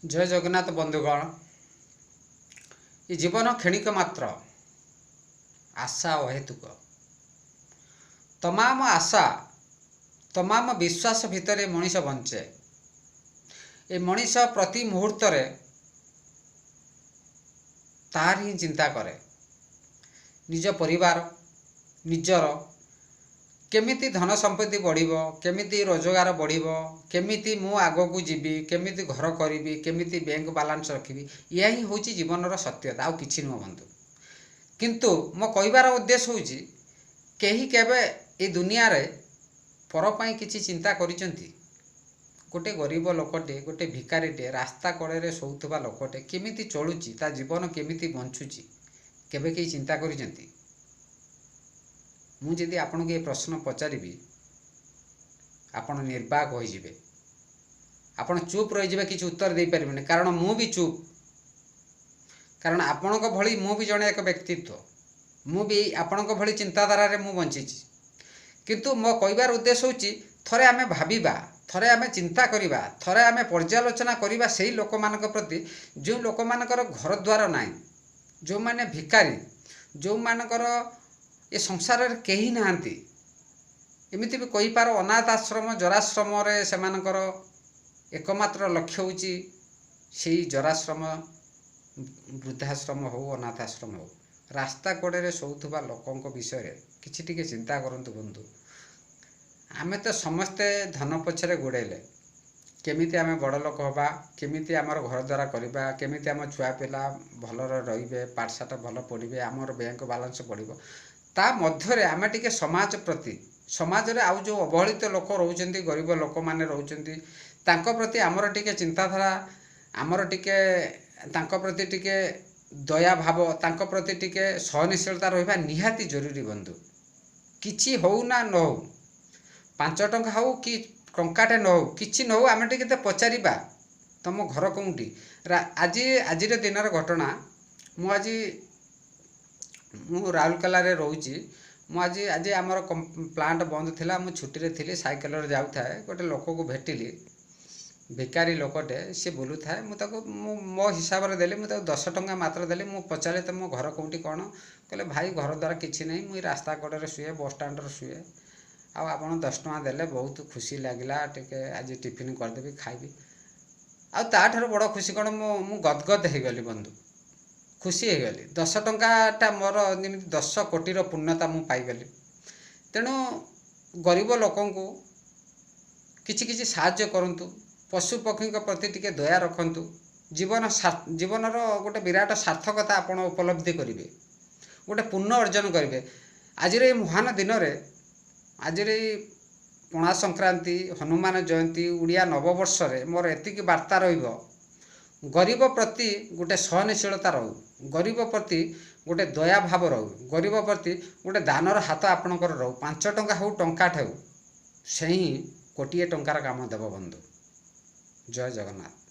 जय जगन्नाथ बंधुगण। ये जीवन क्षणिक मात्र, आशा अहेतुक। तमाम आशा तमाम विश्वास भितर मनीष बंचे। ए मनीष प्रति मुहूर्त तार ही चिंता करे, निज परिवार निजर केमिति धन संपत्ति बढ़िबो, केमिति रोजगार बढ़िबो, केमिति मु आगो को जीवी, केमिति घर करी, केमिति बैंक बैलेंस रखी, यह ही हूँ जीवन सत्यता, आउ किछि नुह बंधु। किंतु मो कहबार उद्देश्य हूँ कहीं केबे ए दुनिया रे पर पाई किछि चिंता करिसेंती? गोटे गरीब लोकटे, गोटे भिकारीटे, रास्ता कड़े शोथुवा लोकटे केमिति चलुची, ता जीवन केमिति बंचुची, केबे कहीं चिंता करिसेंती? मुझे यदि आपन को ये प्रश्न पचारि आपण निर्वाक हो जिवे, आपण चुप रही किसी उत्तर दे पारे, कारण मु भी चुप। कारण आपण को भली मु भी जड़े एक व्यक्तित्व, मु भी आपण को भली चिंताधारा रे मु बंची। किंतु मो कहबार उद्देश्य होची थरे आमे भाबिबा, थरे आमे चिंता करिबा, थरे आमे पर्यालोचना करिबा सेही लोक मानक प्रति जो लोक मानकर घर द्वार नाही, जो माने भिकारी, जो मानकर ये संसार रे केही नाहंती। एमिति भी कहि पारो अनाथ आश्रम जराश्रम रे सेमानकर एकमात्र लक्ष्य होची सेही जराश्रम, वृद्धाश्रम हो, अनाथ आश्रम हो, रास्ता कड़े रे शोथुवा लोकंक विषय रे किछि टिके चिंता करंतु बंधु। आमे तो समस्ते धन पछरे गोड़ेले, केमिति आमे बड़ लोक होबा, केमिति आमर घर द्वारा करिबा, केमिति आम छुआ पिला भलर रहिबे, पाठशाठ भल पढ़िबे, आमर बैंक बैलेंस बढ़िबो। ता मध्यरे आमे टिके समाज प्रति, समाज रे आउ जो अवहेलित लोक रहउचंती, गरीब लोक माने रहउचंती, तांको प्रति आमर टिके चिंताधारा, आमर टिके तांको प्रति टिके दया भाव, तांको प्रति टिके सहनशीलता रहिबा निहाती जरूरी बंधु। किछि होउ ना न होउ, 5 टंका होउ कि टंकाटे न होउ, किछि न होउ, आमे टिके पचारिबा तम घर कोउठी। आज दिन घटना, मु राउरकेला रे रोची, मुझे आज आमर प्लांट बंद थिला, मु छुट्टी रे थिली, साइकेल रे जाउ थाए, गोटे लोक को भेटिली, भिकारी लोकटे, सी बोलू थाए, मो हिसाब रे देली, मु 10 टंका मात्र देली। मु पचारे तुम घर कोउठी कौन, कहले भाई घर द्वारा किछि नहीं, मुई रास्ता कड़े रे शुए, बस स्टैंड रे शुए, आपन 10 टंका देले बहुत खुशी लगिला, टिके आज टिफिन करदेबी खाइबी। आ ताठार बड़ खुशी कौन, मु गदगद हो गली बंधु, खुशी हो गली। 10 टंकाटा मोर जमी 10 कोटीर पूर्णता मु पाईगली। तेणु गरीब लोकंकु किछि किछि साहाय्य करंतु, पशु पक्षी प्रति टिके दया रखंतु, जीवनर गोटे विराट सार्थकता आपण उपलब्धि करिवे, गोटे पुण्य अर्जन करिवे। आज रे महान दिन रे, आज रे पणा संक्रांति, हनुमान जयंती, उड़िया नववर्ष रे मोर एतिकी वार्ता रहिबो, गरीब प्रति गोटे सहनशीलता रहू, गरीब प्रति गोटे दया भाव रहू, गरीब प्रति गोटे दानर हाथ आपणकर रहू। 5 टंका हो टंकाटे हो, से ही कोटिए टंकार काम देव बंधु। जय जगन्नाथ।